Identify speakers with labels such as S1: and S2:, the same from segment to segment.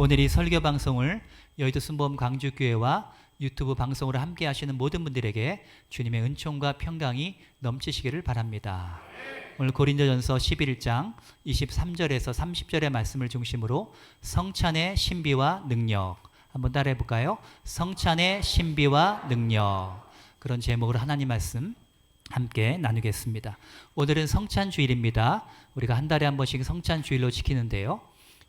S1: 오늘 이 설교 방송을 여의도 순복음 광주교회와 유튜브 방송으로 함께 하시는 모든 분들에게 주님의 은총과 평강이 넘치시기를 바랍니다. 오늘 고린도전서 11장 23절에서 30절의 말씀을 중심으로 성찬의 신비와 능력, 한번 따라해 볼까요? 성찬의 신비와 능력, 그런 제목으로 하나님 말씀 함께 나누겠습니다. 오늘은 성찬주일입니다. 우리가 한 달에 한 번씩 성찬주일로 지키는데요,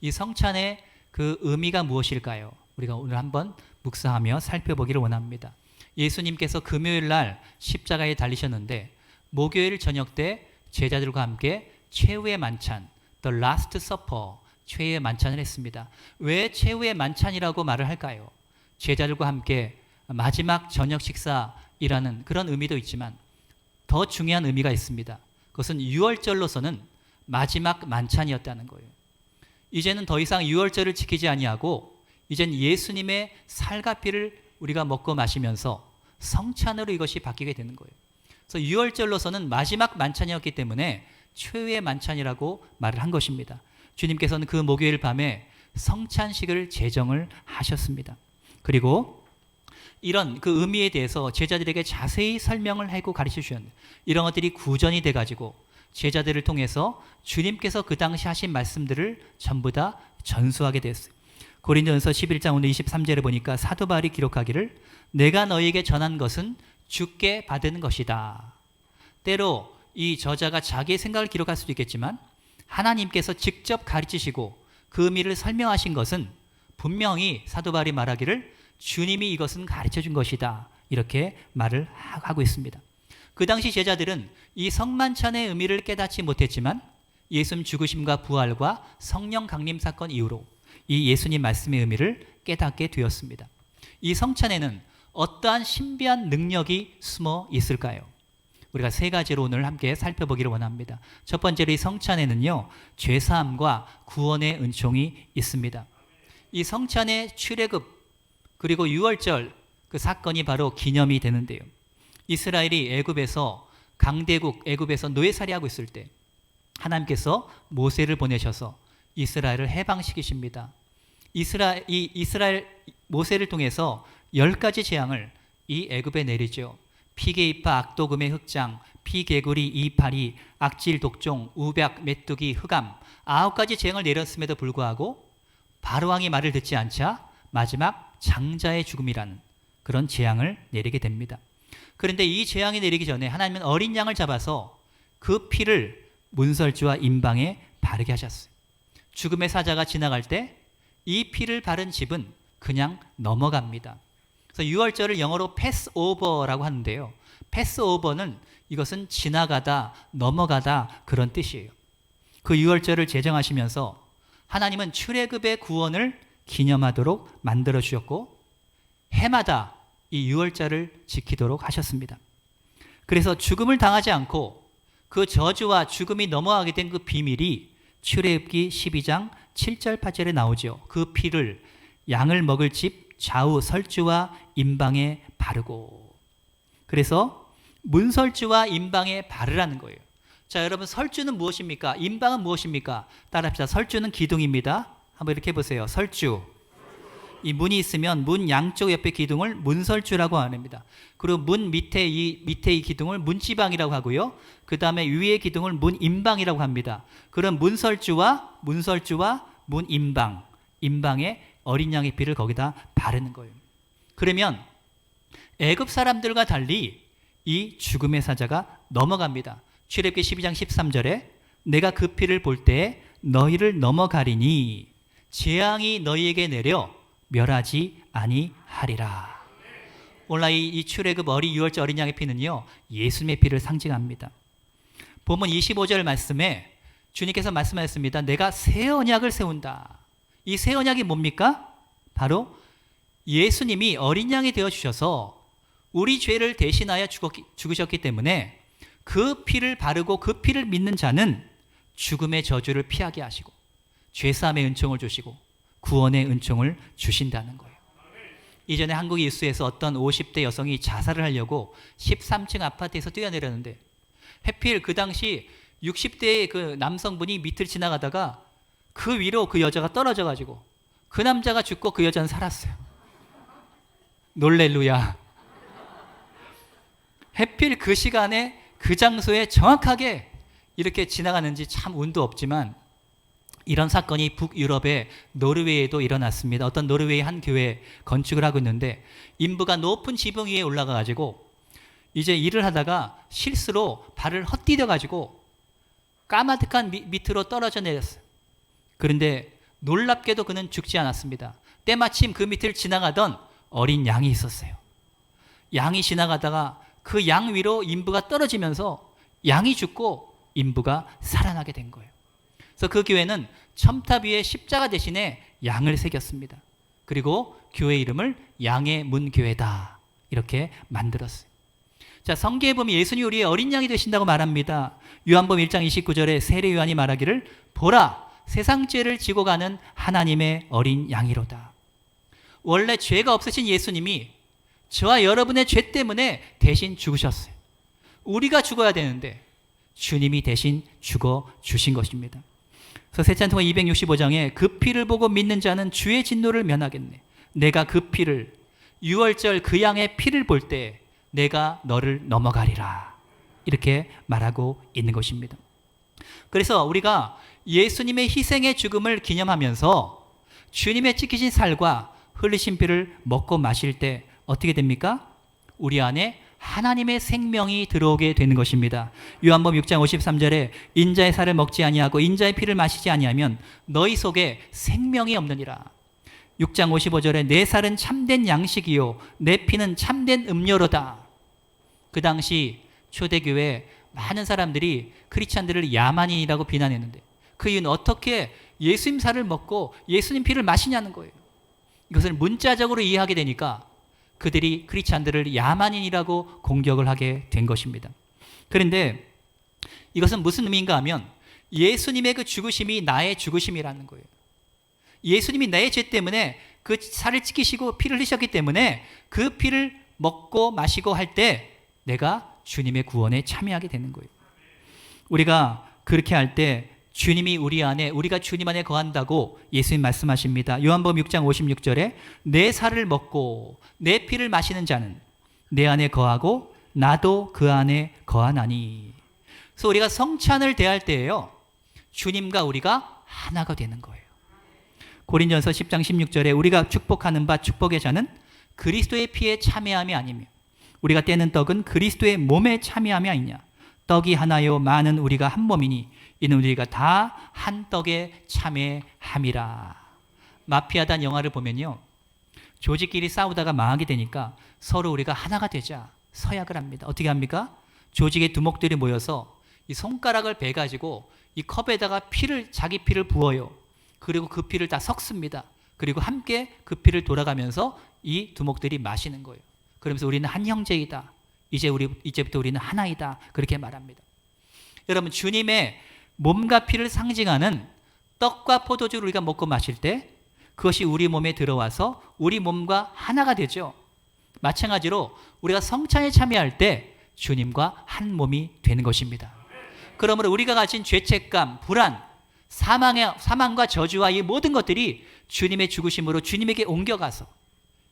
S1: 이 성찬의 그 의미가 무엇일까요? 우리가 오늘 한번 묵상하며 살펴보기를 원합니다. 예수님께서 금요일 날 십자가에 달리셨는데 목요일 저녁 때 제자들과 함께 최후의 만찬, The Last Supper, 최후의 만찬을 했습니다. 왜 최후의 만찬이라고 말을 할까요? 제자들과 함께 마지막 저녁 식사이라는 그런 의미도 있지만 더 중요한 의미가 있습니다. 그것은 유월절로서는 마지막 만찬이었다는 거예요. 이제는 더 이상 유월절을 지키지 아니하고 이젠 예수님의 살과 피를 우리가 먹고 마시면서 성찬으로 이것이 바뀌게 되는 거예요. 그래서 유월절로서는 마지막 만찬이었기 때문에 최후의 만찬이라고 말을 한 것입니다. 주님께서는 그 목요일 밤에 성찬식을 제정을 하셨습니다. 그리고 이런 그 의미에 대해서 제자들에게 자세히 설명을 하고 가르쳐 주셨는데, 이런 것들이 구전이 돼가지고 제자들을 통해서 주님께서 그 당시 하신 말씀들을 전부 다 전수하게 됐어요. 고린도전서 11장 오늘 23절에 보니까 사도 바울이 기록하기를 내가 너희에게 전한 것은 주께 받은 것이다. 때로 이 저자가 자기의 생각을 기록할 수도 있겠지만 하나님께서 직접 가르치시고 그 의미를 설명하신 것은 분명히 사도 바울이 말하기를 주님이 이것은 가르쳐 준 것이다, 이렇게 말을 하고 있습니다. 그 당시 제자들은 이 성만찬의 의미를 깨닫지 못했지만 예수님 죽으심과 부활과 성령 강림 사건 이후로 이 예수님 말씀의 의미를 깨닫게 되었습니다. 이 성찬에는 어떠한 신비한 능력이 숨어 있을까요? 우리가 세 가지로 오늘 함께 살펴보기를 원합니다. 첫 번째로 이 성찬에는요, 죄사함과 구원의 은총이 있습니다. 이 성찬의 출애굽 그리고 유월절 그 사건이 바로 기념이 되는데요, 이스라엘이 애굽에서 강대국 애굽에서 노예살이하고 있을 때 하나님께서 모세를 보내셔서 이스라엘을 해방시키십니다. 이스라엘 모세를 통해서 10가지 재앙을 이 애굽에 내리죠. 피게이파, 악도금의 흑장, 피개구리, 이파리, 악질, 독종, 우박, 메뚜기, 흑암, 9가지 재앙을 내렸음에도 불구하고 바로왕이 말을 듣지 않자 마지막 장자의 죽음이라는 그런 재앙을 내리게 됩니다. 그런데 이 재앙이 내리기 전에 하나님은 어린 양을 잡아서 그 피를 문설주와 임방에 바르게 하셨어요. 죽음의 사자가 지나갈 때 이 피를 바른 집은 그냥 넘어갑니다. 그래서 유월절을 영어로 패스오버라고 하는데요, 패스오버는 이것은 지나가다, 넘어가다 그런 뜻이에요. 그 유월절을 제정하시면서 하나님은 출애굽의 구원을 기념하도록 만들어 주셨고 해마다 이 유월절을 지키도록 하셨습니다. 그래서 죽음을 당하지 않고 그 저주와 죽음이 넘어가게 된 그 비밀이 출애굽기 12장 7절 8절에 나오죠. 그 피를 양을 먹을 집 좌우 설주와 임방에 바르고, 그래서 문설주와 임방에 바르라는 거예요. 자, 여러분, 설주는 무엇입니까? 임방은 무엇입니까? 따라합시다. 설주는 기둥입니다. 한번 이렇게 해보세요. 설주. 이 문이 있으면 문 양쪽 옆에 기둥을 문설주라고 합니다. 그리고 문 밑에 이 기둥을 문지방이라고 하고요, 그 다음에 위에 기둥을 문임방이라고 합니다. 그럼 문설주와 문임방, 임방에 어린 양의 피를 거기다 바르는 거예요. 그러면 애굽 사람들과 달리 이 죽음의 사자가 넘어갑니다. 출애굽기 12장 13절에 내가 그 피를 볼 때에 너희를 넘어가리니 재앙이 너희에게 내려 멸하지 아니하리라. 오늘 이 출애굽 유월절 어린 양의 피는요, 예수님의 피를 상징합니다. 본문 25절 말씀에 주님께서 말씀하셨습니다. 내가 새 언약을 세운다. 이 새 언약이 뭡니까? 바로 예수님이 어린 양이 되어주셔서 우리 죄를 대신하여 죽으셨기 때문에 그 피를 바르고 그 피를 믿는 자는 죽음의 저주를 피하게 하시고 죄사함의 은총을 주시고 구원의 은총을 주신다는 거예요. 이전에 한국 이수에서 어떤 50대 여성이 자살을 하려고 13층 아파트에서 뛰어내렸는데 하필 그 당시 60대의 그 남성분이 밑을 지나가다가 그 위로 그 여자가 떨어져가지고 그 남자가 죽고 그 여자는 살았어요. 놀렐루야. 하필 그 시간에 그 장소에 정확하게 이렇게 지나가는지 참 운도 없지만 이런 사건이 북유럽의 노르웨이에도 일어났습니다. 어떤 노르웨이 한 교회 건축을 하고 있는데 인부가 높은 지붕 위에 올라가 가지고 이제 일을 하다가 실수로 발을 헛디뎌 가지고 까마득한 밑으로 떨어져 내렸어요. 그런데 놀랍게도 그는 죽지 않았습니다. 때마침 그 밑을 지나가던 어린 양이 있었어요. 양이 지나가다가 그 양 위로 인부가 떨어지면서 양이 죽고 인부가 살아나게 된 거예요. 그래서 그 교회는 첨탑 위에 십자가 대신에 양을 새겼습니다. 그리고 교회 이름을 양의 문 교회다 이렇게 만들었어요. 자, 성경에 보면 예수님이 우리의 어린 양이 되신다고 말합니다. 요한복음 1장 29절에 세례 요한이 말하기를 보라 세상 죄를 지고 가는 하나님의 어린 양이로다. 원래 죄가 없으신 예수님이 저와 여러분의 죄 때문에 대신 죽으셨어요. 우리가 죽어야 되는데 주님이 대신 죽어 주신 것입니다. 그래서 세찬통화 265장에 그 피를 보고 믿는 자는 주의 진노를 면하겠네. 내가 그 피를 유월절 그 양의 피를 볼 때 내가 너를 넘어가리라. 이렇게 말하고 있는 것입니다. 그래서 우리가 예수님의 희생의 죽음을 기념하면서 주님의 찢기신 살과 흘리신 피를 먹고 마실 때 어떻게 됩니까? 우리 안에 하나님의 생명이 들어오게 되는 것입니다. 요한복음 6장 53절에 인자의 살을 먹지 아니하고 인자의 피를 마시지 아니하면 너희 속에 생명이 없느니라. 6장 55절에 내 살은 참된 양식이요 내 피는 참된 음료로다. 그 당시 초대교회 많은 사람들이 크리스찬들을 야만인이라고 비난했는데 그 이유는 어떻게 예수님 살을 먹고 예수님 피를 마시냐는 거예요. 이것을 문자적으로 이해하게 되니까 그들이 크리스찬들을 야만인이라고 공격을 하게 된 것입니다. 그런데 이것은 무슨 의미인가 하면 예수님의 그 죽으심이 나의 죽으심이라는 거예요. 예수님이 나의 죄 때문에 그 살을 찢기시고 피를 흘리셨기 때문에 그 피를 먹고 마시고 할 때 내가 주님의 구원에 참여하게 되는 거예요. 우리가 그렇게 할 때 주님이 우리 안에, 우리가 주님 안에 거한다고 예수님 말씀하십니다. 요한복음 6장 56절에 내 살을 먹고 내 피를 마시는 자는 내 안에 거하고 나도 그 안에 거하나니. 그래서 우리가 성찬을 대할 때에요, 주님과 우리가 하나가 되는 거예요. 고린전서 10장 16절에 우리가 축복하는 바 축복의 자는 그리스도의 피에 참여함이 아니며 우리가 떼는 떡은 그리스도의 몸에 참여함이 아니냐. 떡이 하나요 많은 우리가 한 몸이니 이는 우리가 다 한 떡에 참여함이라. 마피아단 영화를 보면요, 조직끼리 싸우다가 망하게 되니까 서로 우리가 하나가 되자 서약을 합니다. 어떻게 합니까? 조직의 두목들이 모여서 이 손가락을 베가지고 이 컵에다가 자기 피를 부어요. 그리고 그 피를 다 섞습니다. 그리고 함께 그 피를 돌아가면서 이 두목들이 마시는 거예요. 그러면서 우리는 한 형제이다. 이제부터 우리는 하나이다. 그렇게 말합니다. 여러분, 주님의 몸과 피를 상징하는 떡과 포도주를 우리가 먹고 마실 때 그것이 우리 몸에 들어와서 우리 몸과 하나가 되죠. 마찬가지로 우리가 성찬에 참여할 때 주님과 한 몸이 되는 것입니다. 그러므로 우리가 가진 죄책감, 불안, 사망과 저주와 이 모든 것들이 주님의 죽으심으로 주님에게 옮겨가서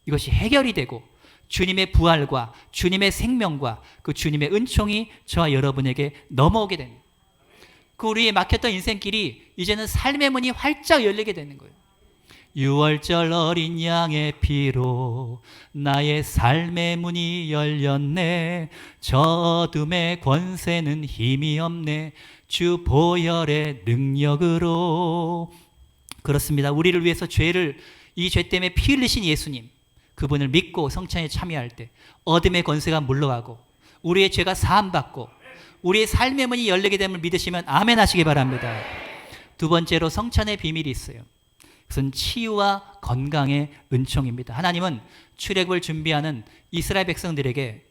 S1: 이것이 해결이 되고 주님의 부활과 주님의 생명과 그 주님의 은총이 저와 여러분에게 넘어오게 됩니다. 그 우리의 막혔던 인생길이 이제는 삶의 문이 활짝 열리게 되는 거예요. 유월절 어린 양의 피로 나의 삶의 문이 열렸네. 저 어둠의 권세는 힘이 없네. 주 보혈의 능력으로. 그렇습니다. 우리를 위해서 이 죄 때문에 피 흘리신 예수님, 그분을 믿고 성찬에 참여할 때 어둠의 권세가 물러가고 우리의 죄가 사함받고 우리의 삶의 문이 열리게 됨을 믿으시면 아멘 하시기 바랍니다. 두 번째로 성찬의 비밀이 있어요. 그것은 치유와 건강의 은총입니다. 하나님은 출애굽을 준비하는 이스라엘 백성들에게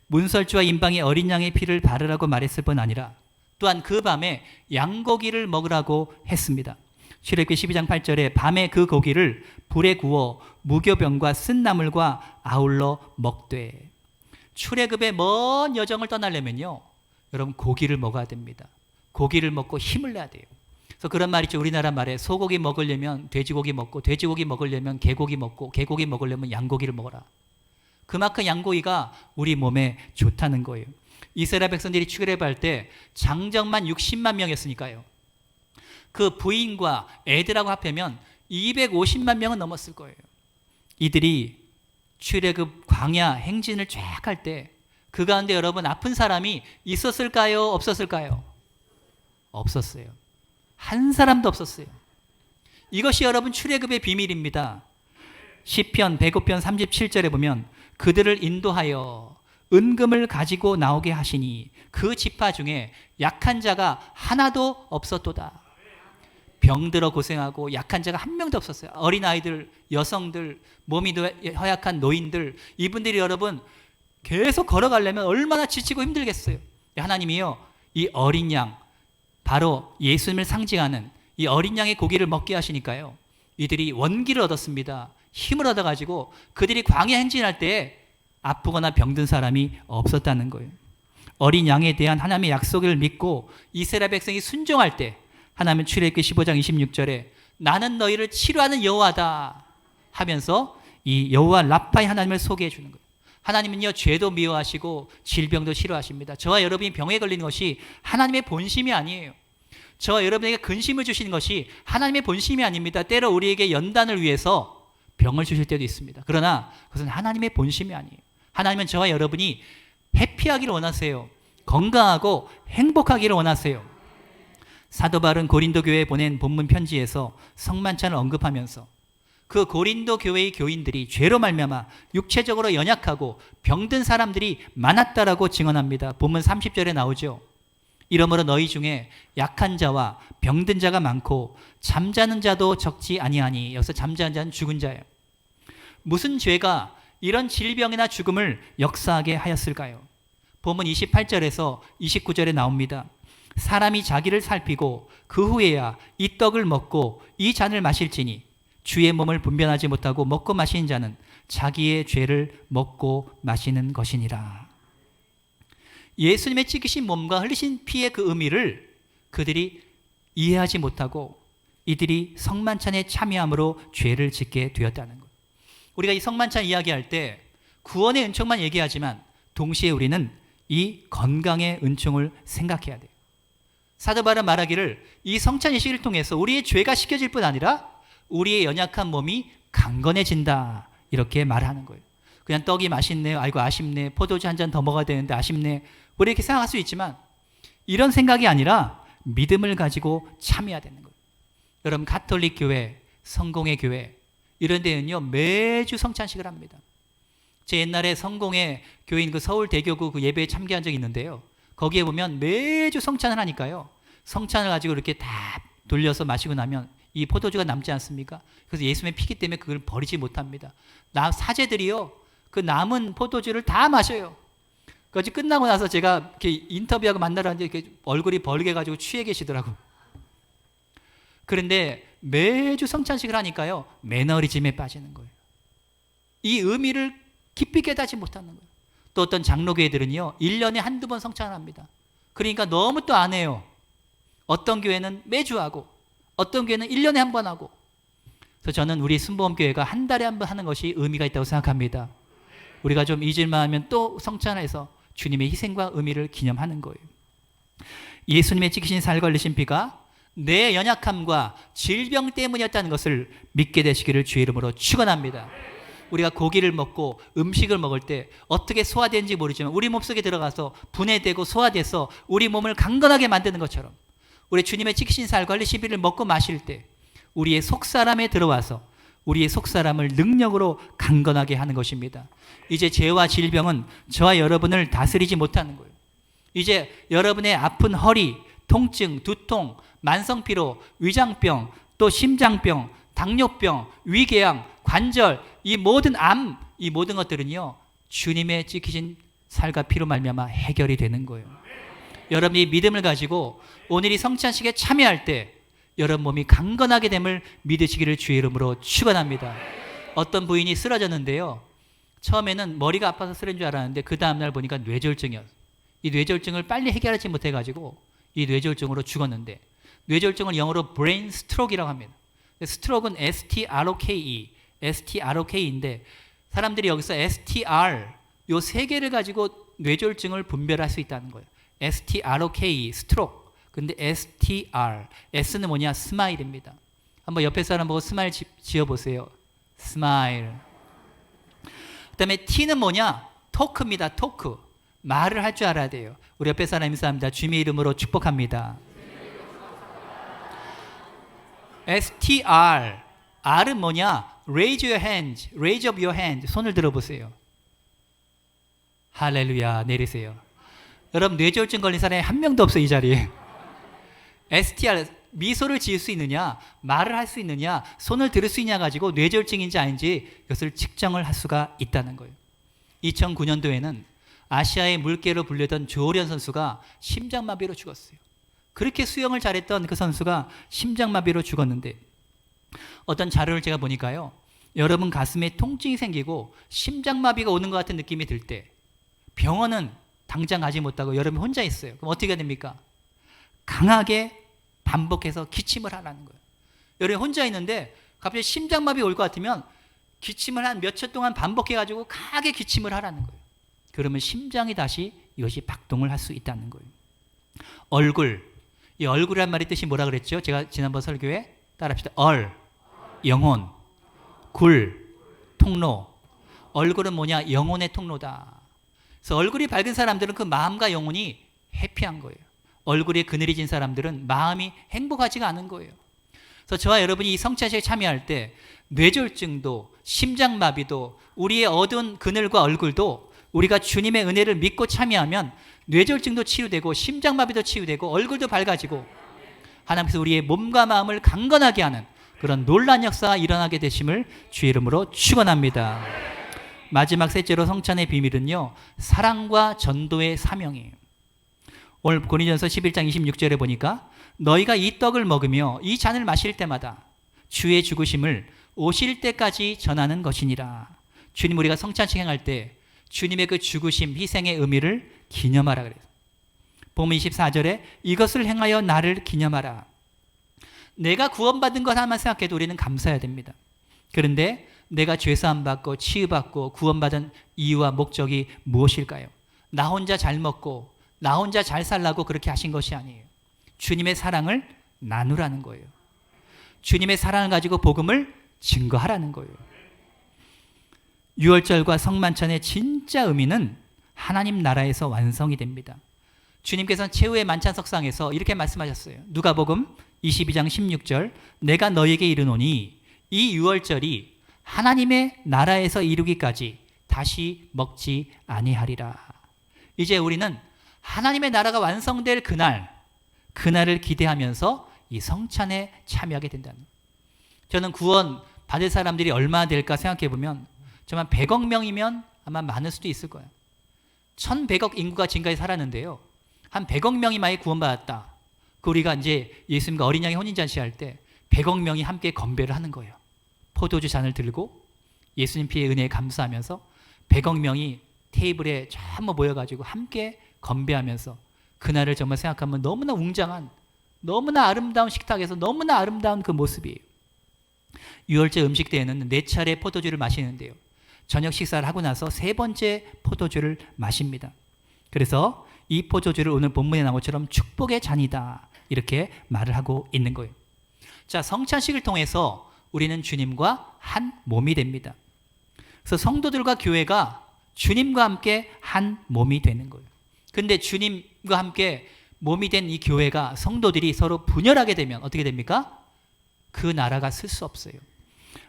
S1: 문설주와 임방의 어린 양의 피를 바르라고 말했을 뿐 아니라 또한 그 밤에 양고기를 먹으라고 했습니다. 출애굽기 12장 8절에 밤에 그 고기를 불에 구워 무교병과 쓴 나물과 아울러 먹되. 출애굽의 먼 여정을 떠나려면요, 여러분 고기를 먹어야 됩니다. 고기를 먹고 힘을 내야 돼요. 그래서 그런 말 있죠. 우리나라 말에 소고기 먹으려면 돼지고기 먹고 돼지고기 먹으려면 개고기 먹고 개고기 먹으려면 양고기를 먹어라. 그만큼 양고기가 우리 몸에 좋다는 거예요. 이스라엘 백성들이 출애굽할 때 장정만 60만 명이었으니까요. 그 부인과 애들하고 합하면 250만 명은 넘었을 거예요. 이들이 출애굽 광야 행진을 쫙 할 때 그 가운데 여러분 아픈 사람이 있었을까요? 없었을까요? 없었어요. 한 사람도 없었어요. 이것이 여러분 출애굽의 비밀입니다. 시편 105편 37절에 보면 그들을 인도하여 은금을 가지고 나오게 하시니 그 지파 중에 약한 자가 하나도 없었도다. 병들어 고생하고 약한 자가 한 명도 없었어요. 어린아이들, 여성들, 몸이 허약한 노인들, 이분들이 여러분 계속 걸어가려면 얼마나 지치고 힘들겠어요. 하나님이요, 이 어린 양, 바로 예수님을 상징하는 이 어린 양의 고기를 먹게 하시니까요, 이들이 원기를 얻었습니다. 힘을 얻어가지고 그들이 광야 행진할 때 아프거나 병든 사람이 없었다는 거예요. 어린 양에 대한 하나님의 약속을 믿고 이스라엘 백성이 순종할 때 하나님은 출애굽기 15장 26절에 나는 너희를 치료하는 여호와다 하면서 이 여호와 라파의 하나님을 소개해 주는 거예요. 하나님은요, 죄도 미워하시고 질병도 싫어하십니다. 저와 여러분이 병에 걸리는 것이 하나님의 본심이 아니에요. 저와 여러분에게 근심을 주시는 것이 하나님의 본심이 아닙니다. 때로 우리에게 연단을 위해서 병을 주실 때도 있습니다. 그러나 그것은 하나님의 본심이 아니에요. 하나님은 저와 여러분이 해피하기를 원하세요. 건강하고 행복하기를 원하세요. 사도 바울은 고린도 교회에 보낸 본문 편지에서 성만찬을 언급하면서 그 고린도 교회의 교인들이 죄로 말미암아 육체적으로 연약하고 병든 사람들이 많았다라고 증언합니다. 본문 30절에 나오죠. 이러므로 너희 중에 약한 자와 병든 자가 많고 잠자는 자도 적지 아니하니, 여기서 잠자는 자는 죽은 자예요. 무슨 죄가 이런 질병이나 죽음을 역사하게 하였을까요? 본문 28절에서 29절에 나옵니다. 사람이 자기를 살피고 그 후에야 이 떡을 먹고 이 잔을 마실지니 주의 몸을 분별하지 못하고 먹고 마시는 자는 자기의 죄를 먹고 마시는 것이니라. 예수님의 찢기신 몸과 흘리신 피의 그 의미를 그들이 이해하지 못하고 이들이 성만찬에 참여함으로 죄를 짓게 되었다는 것. 우리가 이 성만찬 이야기할 때 구원의 은총만 얘기하지만 동시에 우리는 이 건강의 은총을 생각해야 돼요. 사도 바울은 말하기를 이 성찬 예식을 통해서 우리의 죄가 씻겨질 뿐 아니라 우리의 연약한 몸이 강건해진다, 이렇게 말하는 거예요. 그냥 떡이 맛있네요, 아이고 아쉽네, 포도주 한 잔 더 먹어야 되는데 아쉽네, 우리 이렇게 생각할 수 있지만 이런 생각이 아니라 믿음을 가지고 참여해야 되는 거예요. 여러분 가톨릭 교회, 성공회 교회 이런 데는요 매주 성찬식을 합니다. 제 옛날에 성공회 교인 그 서울대교구 그 예배에 참여한 적이 있는데요, 거기에 보면 매주 성찬을 하니까요, 성찬을 가지고 이렇게 다 돌려서 마시고 나면 이 포도주가 남지 않습니까? 그래서 예수님의 피기 때문에 그걸 버리지 못합니다. 사제들이요 그 남은 포도주를 다 마셔요. 그것이 끝나고 나서 제가 이렇게 인터뷰하고 만나러 왔는데 이렇게 얼굴이 벌게가지고 취해 계시더라고. 그런데 매주 성찬식을 하니까요 매너리즘에 빠지는 거예요. 이 의미를 깊이 깨닫지 못하는 거예요. 또 어떤 장로교회들은요 1년에 한두 번 성찬을 합니다. 그러니까 너무 또 안 해요. 어떤 교회는 매주 하고 어떤 교회는 1년에 한 번 하고. 그래서 저는 우리 순복음교회가 한 달에 한 번 하는 것이 의미가 있다고 생각합니다. 우리가 좀 잊을만 하면 또 성찬해서 주님의 희생과 의미를 기념하는 거예요. 예수님의 찢기신 살과 흘리신 피가 내 연약함과 질병 때문이었다는 것을 믿게 되시기를 주의 이름으로 축원합니다. 우리가 고기를 먹고 음식을 먹을 때 어떻게 소화되는지 모르지만 우리 몸속에 들어가서 분해되고 소화돼서 우리 몸을 강건하게 만드는 것처럼 우리 주님의 찢기신 살과 흘리신 피를 먹고 마실 때 우리의 속사람에 들어와서 우리의 속사람을 능력으로 강건하게 하는 것입니다. 이제 죄와 질병은 저와 여러분을 다스리지 못하는 거예요. 이제 여러분의 아픈 허리, 통증, 두통, 만성피로, 위장병, 또 심장병, 당뇨병, 위궤양, 관절, 이 모든 암, 이 모든 것들은요 주님의 찢기신 살과 피로 말미암아 해결이 되는 거예요. 여러분이 믿음을 가지고 오늘 이 성찬식에 참여할 때 여러분 몸이 강건하게 됨을 믿으시기를 주의 이름으로 축원합니다. 어떤 부인이 쓰러졌는데요, 처음에는 머리가 아파서 쓰러진 줄 알았는데 그 다음날 보니까 뇌졸중이었어요. 이 뇌졸중을 빨리 해결하지 못해가지고 이 뇌졸중으로 죽었는데 뇌졸중을 영어로 brain stroke이라고 합니다. 스트로크는 STROKE, STROK인데 사람들이 여기서 STR 요 세 개를 가지고 뇌졸중을 분별할 수 있다는 거예요. STROKE, 스트로크. 근데 STR, S는 뭐냐? 스마일입니다. 한번 옆에 사람 보고 스마일 지어보세요. 스마일. 그 다음에 T는 뭐냐? 토크입니다. 토크. 말을 할 줄 알아야 돼요. 우리 옆에 사람 인사합니다. 주님의 이름으로 축복합니다. STR, R은 뭐냐? Raise your hand, raise up your hand. 손을 들어보세요. 할렐루야. 내리세요. 여러분 뇌졸중 걸린 사람이 한 명도 없어요. 이 자리에. STR, 미소를 지을 수 있느냐, 말을 할 수 있느냐, 손을 들을 수 있냐 가지고 뇌졸중인지 아닌지 이것을 측정을 할 수가 있다는 거예요. 2009년도에는 아시아의 물개로 불리던 조련 선수가 심장마비로 죽었어요. 그렇게 수영을 잘했던 그 선수가 심장마비로 죽었는데 어떤 자료를 제가 보니까요, 여러분 가슴에 통증이 생기고 심장마비가 오는 것 같은 느낌이 들 때 병원은 당장 가지 못하고 여러분 혼자 있어요. 그럼 어떻게 해야 됩니까? 강하게 반복해서 기침을 하라는 거예요. 여러분 혼자 있는데 갑자기 심장마비 올 것 같으면 기침을 한 몇 초 동안 반복해가지고 강하게 기침을 하라는 거예요. 그러면 심장이 다시 이것이 박동을 할 수 있다는 거예요. 얼굴, 이 얼굴이란 말의 뜻이 뭐라 그랬죠? 제가 지난번 설교에 따라합시다. 영혼, 굴, 통로. 얼굴은 뭐냐? 영혼의 통로다. 그래서 얼굴이 밝은 사람들은 그 마음과 영혼이 해피한 거예요. 얼굴이 그늘이 진 사람들은 마음이 행복하지가 않은 거예요. 그래서 저와 여러분이 이 성찬식에 참여할 때 뇌졸중도 심장마비도 우리의 어두운 그늘과 얼굴도 우리가 주님의 은혜를 믿고 참여하면 뇌졸중도 치유되고 심장마비도 치유되고 얼굴도 밝아지고 하나님께서 우리의 몸과 마음을 강건하게 하는 그런 놀라운 역사가 일어나게 되심을 주의 이름으로 축원합니다. 마지막 셋째로 성찬의 비밀은요, 사랑과 전도의 사명이에요. 오늘 고린도전서 11장 26절에 보니까 너희가 이 떡을 먹으며 이 잔을 마실 때마다 주의 죽으심을 오실 때까지 전하는 것이니라. 주님, 우리가 성찬식 행할 때 주님의 그 죽으심, 희생의 의미를 기념하라 그래요. 본문 24절에 이것을 행하여 나를 기념하라. 내가 구원받은 것 하나만 생각해도 우리는 감사해야 됩니다. 그런데 내가 죄사함 받고 치유받고 구원받은 이유와 목적이 무엇일까요? 나 혼자 잘 먹고 나 혼자 잘 살라고 그렇게 하신 것이 아니에요. 주님의 사랑을 나누라는 거예요. 주님의 사랑을 가지고 복음을 증거하라는 거예요. 유월절과 성만찬의 진짜 의미는 하나님 나라에서 완성이 됩니다. 주님께서는 최후의 만찬석상에서 이렇게 말씀하셨어요. 누가복음 22장 16절, 내가 너에게 이르노니 이 유월절이 하나님의 나라에서 이루기까지 다시 먹지 아니하리라. 이제 우리는 하나님의 나라가 완성될 그날을 기대하면서 이 성찬에 참여하게 된다는 거예요. 저는 구원 받을 사람들이 얼마나 될까 생각해 보면 정말 100억 명이면 아마 많을 수도 있을 거예요. 1100억 인구가 지금까지 살았는데요, 한 100억 명이 많이 구원받았다. 그 우리가 이제 예수님과 어린 양의 혼인잔치 할 때 100억 명이 함께 건배를 하는 거예요. 포도주 잔을 들고 예수님 피의 은혜에 감사하면서 100억 명이 테이블에 전부 모여가지고 함께 건배하면서 그날을 정말 생각하면 너무나 웅장한, 너무나 아름다운 식탁에서 너무나 아름다운 그 모습이에요. 유월절 음식 때에는 4차례 포도주를 마시는데요, 저녁 식사를 하고 나서 3번째 포도주를 마십니다. 그래서 이 포도주를 오늘 본문에 나온 것처럼 축복의 잔이다, 이렇게 말을 하고 있는 거예요. 자, 성찬식을 통해서 우리는 주님과 한 몸이 됩니다. 그래서 성도들과 교회가 주님과 함께 한 몸이 되는 거예요. 근데 주님과 함께 몸이 된 이 교회가, 성도들이 서로 분열하게 되면 어떻게 됩니까? 그 나라가 쓸 수 없어요.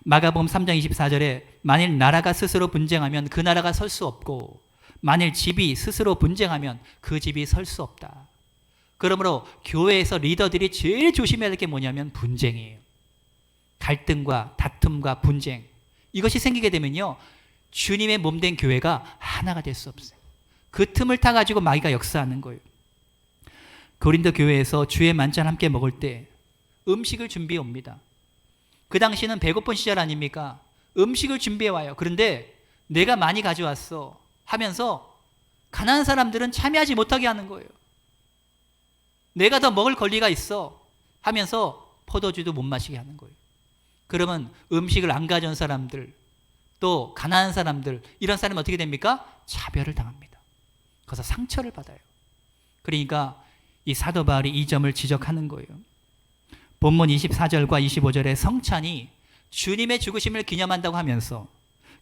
S1: 마가복음 3장 24절에 만일 나라가 스스로 분쟁하면 그 나라가 설 수 없고 만일 집이 스스로 분쟁하면 그 집이 설 수 없다. 그러므로 교회에서 리더들이 제일 조심해야 될 게 뭐냐면 분쟁이에요. 갈등과 다툼과 분쟁, 이것이 생기게 되면요, 주님의 몸된 교회가 하나가 될 수 없어요. 그 틈을 타가지고 마귀가 역사하는 거예요. 고린도 교회에서 주의 만찬 함께 먹을 때 음식을 준비해 옵니다. 그 당시는 배고픈 시절 아닙니까? 음식을 준비해 와요. 그런데 내가 많이 가져왔어 하면서 가난한 사람들은 참여하지 못하게 하는 거예요. 내가 더 먹을 권리가 있어. 하면서 포도주도 못 마시게 하는 거예요. 그러면 음식을 안 가져온 사람들, 또 가난한 사람들, 이런 사람은 어떻게 됩니까? 차별을 당합니다. 그래서 상처를 받아요. 그러니까 이 사도 바울이 이 점을 지적하는 거예요. 본문 24절과 25절에 성찬이 주님의 죽으심을 기념한다고 하면서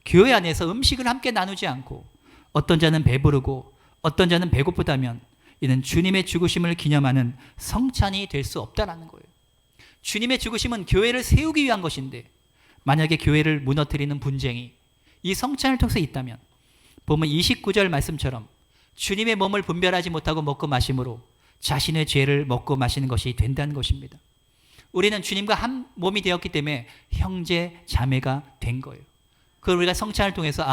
S1: 교회 안에서 음식을 함께 나누지 않고 어떤 자는 배부르고 어떤 자는 배고프다면 이는 주님의 죽으심을 기념하는 성찬이 될 수 없다라는 거예요. 주님의 죽으심은 교회를 세우기 위한 것인데 만약에 교회를 무너뜨리는 분쟁이 이 성찬을 통해서 있다면 보면 29절 말씀처럼 주님의 몸을 분별하지 못하고 먹고 마심으로 자신의 죄를 먹고 마시는 것이 된다는 것입니다. 우리는 주님과 한 몸이 되었기 때문에 형제 자매가 된 거예요. 그걸 우리가 성찬을 통해서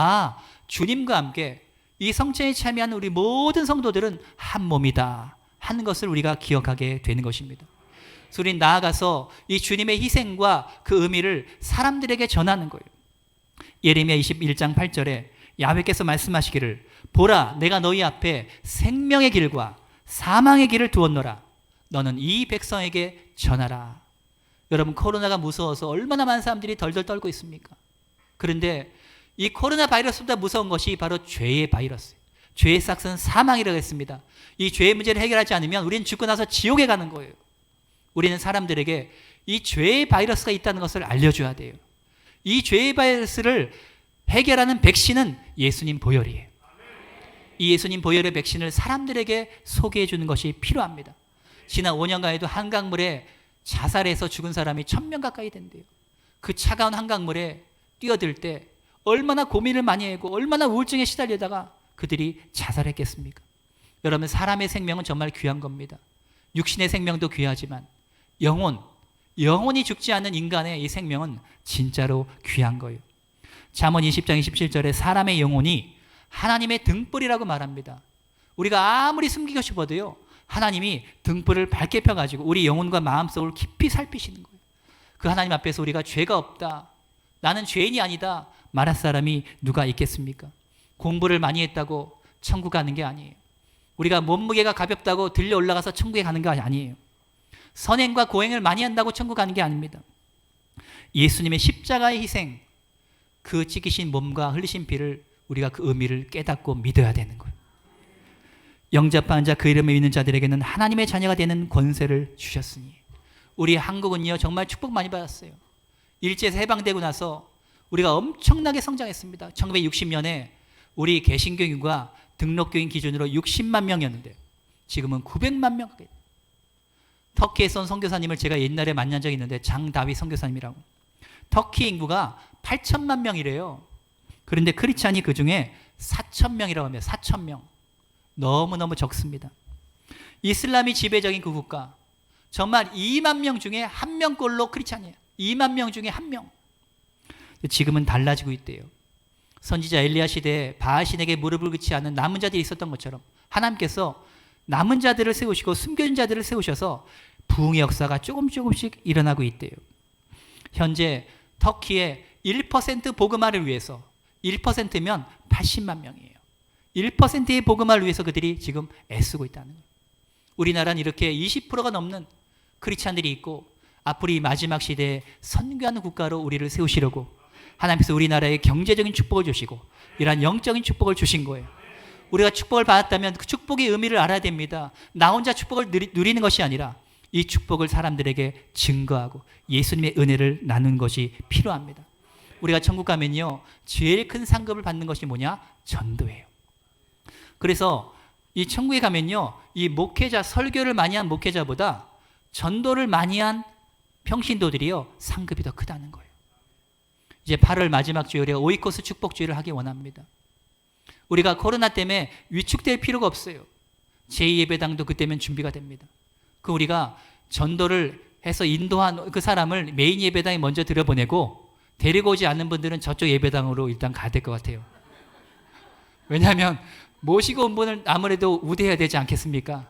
S1: 주님과 함께 이 성찬에 참여하는 우리 모든 성도들은 한 몸이다 하는 것을 우리가 기억하게 되는 것입니다. 그래서 우리는 나아가서 이 주님의 희생과 그 의미를 사람들에게 전하는 거예요. 예레미야 21장 8절에 야훼께서 말씀하시기를 보라 내가 너희 앞에 생명의 길과 사망의 길을 두었노라 너는 이 백성에게 전하라. 여러분 코로나가 무서워서 얼마나 많은 사람들이 덜덜 떨고 있습니까? 그런데 이 코로나 바이러스보다 무서운 것이 바로 죄의 바이러스, 죄의 싹은 사망이라고 했습니다. 이 죄의 문제를 해결하지 않으면 우리는 죽고 나서 지옥에 가는 거예요. 우리는 사람들에게 이 죄의 바이러스가 있다는 것을 알려줘야 돼요. 이 죄의 바이러스를 해결하는 백신은 예수님 보혈이에요. 이 예수님 보혈의 백신을 사람들에게 소개해 주는 것이 필요합니다. 지난 5년간에도 한강물에 자살해서 죽은 사람이 1000명 가까이 된대요. 그 차가운 한강물에 뛰어들 때 얼마나 고민을 많이 하고 얼마나 우울증에 시달리다가 그들이 자살했겠습니까? 여러분 사람의 생명은 정말 귀한 겁니다. 육신의 생명도 귀하지만 영혼이 죽지 않는 인간의 이 생명은 진짜로 귀한 거예요. 잠언 20장 27절에 사람의 영혼이 하나님의 등불이라고 말합니다. 우리가 아무리 숨기고 싶어도요 하나님이 등불을 밝게 펴가지고 우리 영혼과 마음속을 깊이 살피시는 거예요. 그 하나님 앞에서 우리가 죄가 없다, 나는 죄인이 아니다 말할 사람이 누가 있겠습니까? 공부를 많이 했다고 천국 가는 게 아니에요. 우리가 몸무게가 가볍다고 들려 올라가서 천국에 가는 게 아니에요. 선행과 고행을 많이 한다고 천국 가는 게 아닙니다. 예수님의 십자가의 희생, 그 찢기신 몸과 흘리신 피를 우리가 그 의미를 깨닫고 믿어야 되는 거예요. 영접한 자 그 이름을 믿는 자들에게는 하나님의 자녀가 되는 권세를 주셨으니. 우리 한국은요 정말 축복 많이 받았어요. 일제에서 해방되고 나서 우리가 엄청나게 성장했습니다. 1960년에 우리 개신교인과 등록교인 기준으로 60만 명이었는데 지금은 900만 명. 터키에서 온 선교사님을 제가 옛날에 만난 적이 있는데 장다윗 선교사님이라고. 터키 인구가 8천만 명이래요. 그런데 크리스찬이 그중에 4,000명이라고 합니다. 4,000명. 너무너무 적습니다. 이슬람이 지배적인 그 국가, 정말 2만 명 중에 1명꼴로 크리스찬이에요. 2만 명 중에 1명. 지금은 달라지고 있대요. 선지자 엘리야 시대에 바알신에게 무릎을 꿇지 않은 남은 자들이 있었던 것처럼 하나님께서 남은 자들을 세우시고 숨겨진 자들을 세우셔서 부흥의 역사가 조금씩 일어나고 있대요. 현재 터키의 1% 복음화를 위해서, 1%면 80만 명이에요. 1%의 복음화를 위해서 그들이 지금 애쓰고 있다는 거예요. 우리나라는 이렇게 20%가 넘는 크리스찬들이 있고 앞으로 이 마지막 시대에 선교하는 국가로 우리를 세우시려고 하나님께서 우리나라에 경제적인 축복을 주시고 이러한 영적인 축복을 주신 거예요. 우리가 축복을 받았다면 그 축복의 의미를 알아야 됩니다. 나 혼자 축복을 누리는 것이 아니라 이 축복을 사람들에게 증거하고 예수님의 은혜를 나누는 것이 필요합니다. 우리가 천국 가면요 제일 큰 상급을 받는 것이 뭐냐? 전도예요. 그래서 이 천국에 가면요 이 목회자, 설교를 많이 한 목회자보다 전도를 많이 한 평신도들이요 상급이 더 크다는 거예요. 이제 8월 마지막 주일에 오이코스 축복주일을 하기 원합니다. 우리가 코로나 때문에 위축될 필요가 없어요. 제2예배당도 그때면 준비가 됩니다. 그 우리가 전도를 해서 인도한 그 사람을 메인 예배당에 먼저 들여보내고 데리고 오지 않는 분들은 저쪽 예배당으로 일단 가야 될 것 같아요. 왜냐하면 모시고 온 분을 아무래도 우대해야 되지 않겠습니까?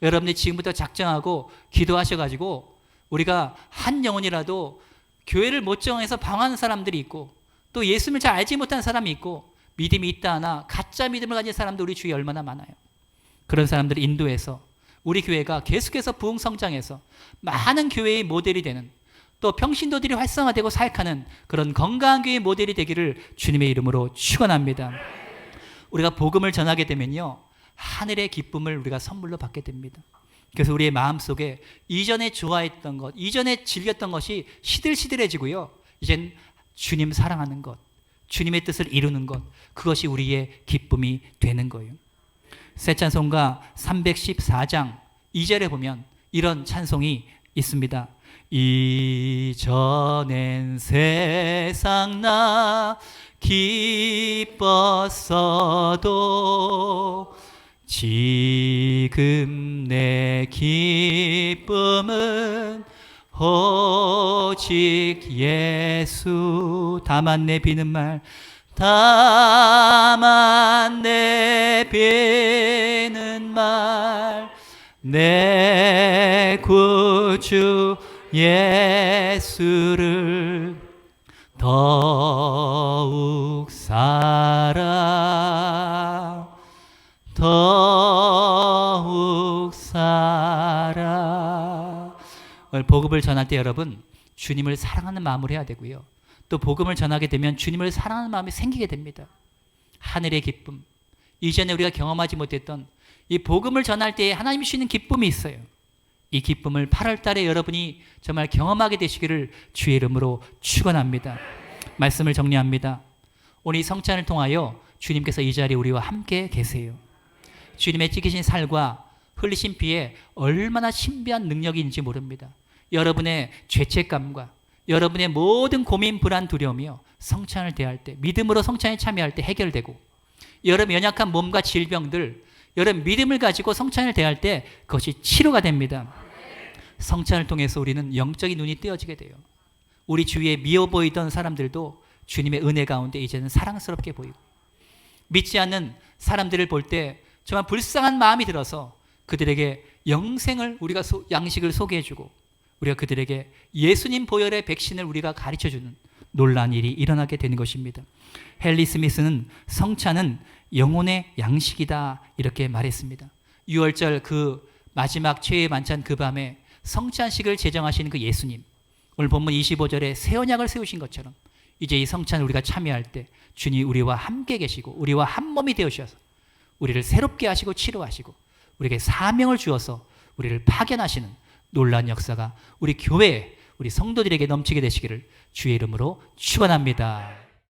S1: 여러분들이 지금부터 작정하고 기도하셔가지고 우리가 한 영혼이라도 교회를 못 정해서 방황하는 사람들이 있고 또 예수님을 잘 알지 못하는 사람이 있고 믿음이 있다 하나 가짜 믿음을 가진 사람도 우리 주위에 얼마나 많아요. 그런 사람들을 인도해서 우리 교회가 계속해서 부흥성장해서 많은 교회의 모델이 되는, 또 평신도들이 활성화되고 사역하는 그런 건강한 교회의 모델이 되기를 주님의 이름으로 축원합니다. 우리가 복음을 전하게 되면요, 하늘의 기쁨을 우리가 선물로 받게 됩니다. 그래서 우리의 마음속에 이전에 좋아했던 것, 이전에 즐겼던 것이 시들시들해지고요, 이젠 주님 사랑하는 것, 주님의 뜻을 이루는 것, 그것이 우리의 기쁨이 되는 거예요. 새 찬송가 314장 2절에 보면 이런 찬송이 있습니다. 이전엔 세상 나 기뻤어도 지금 내 기쁨은 오직 예수. 다만 내 비는 말, 다만 내 비는 말, 내 구주 예수를 더욱 살아, 더욱 살아. 오늘 복음을 전할 때 여러분, 주님을 사랑하는 마음으로 해야 되고요, 또 복음을 전하게 되면 주님을 사랑하는 마음이 생기게 됩니다. 하늘의 기쁨, 이전에 우리가 경험하지 못했던 이 복음을 전할 때에 하나님이 주시는 기쁨이 있어요. 이 기쁨을 8월 달에 여러분이 정말 경험하게 되시기를 주의 이름으로 축원합니다. 말씀을 정리합니다. 오늘 이 성찬을 통하여 주님께서 이 자리에 우리와 함께 계세요. 주님의 찢기신 살과 흘리신 피에 얼마나 신비한 능력이 있는지 모릅니다. 여러분의 죄책감과 여러분의 모든 고민, 불안, 두려움이요, 성찬을 대할 때, 믿음으로 성찬에 참여할 때 해결되고, 여러분 연약한 몸과 질병들, 여러분 믿음을 가지고 성찬을 대할 때 그것이 치료가 됩니다. 성찬을 통해서 우리는 영적인 눈이 뜨여지게 돼요. 우리 주위에 미워 보이던 사람들도 주님의 은혜 가운데 이제는 사랑스럽게 보이고, 믿지 않는 사람들을 볼 때 정말 불쌍한 마음이 들어서 그들에게 영생을 우리가 양식을 소개해주고, 우리가 그들에게 예수님 보혈의 백신을 우리가 가르쳐주는 놀라운 일이 일어나게 되는 것입니다. 헨리 스미스는 성찬은 영혼의 양식이다 이렇게 말했습니다. 6월절 그 마지막 최후의 만찬 그 밤에 성찬식을 제정하시는 그 예수님, 오늘 본문 25절에 새 언약을 세우신 것처럼 이제 이 성찬을 우리가 참여할 때 주님 우리와 함께 계시고 우리와 한 몸이 되어주셔서 우리를 새롭게 하시고 치료하시고 우리에게 사명을 주어서 우리를 파견하시는 놀라운 역사가 우리 교회에, 우리 성도들에게 넘치게 되시기를 주의 이름으로 축원합니다.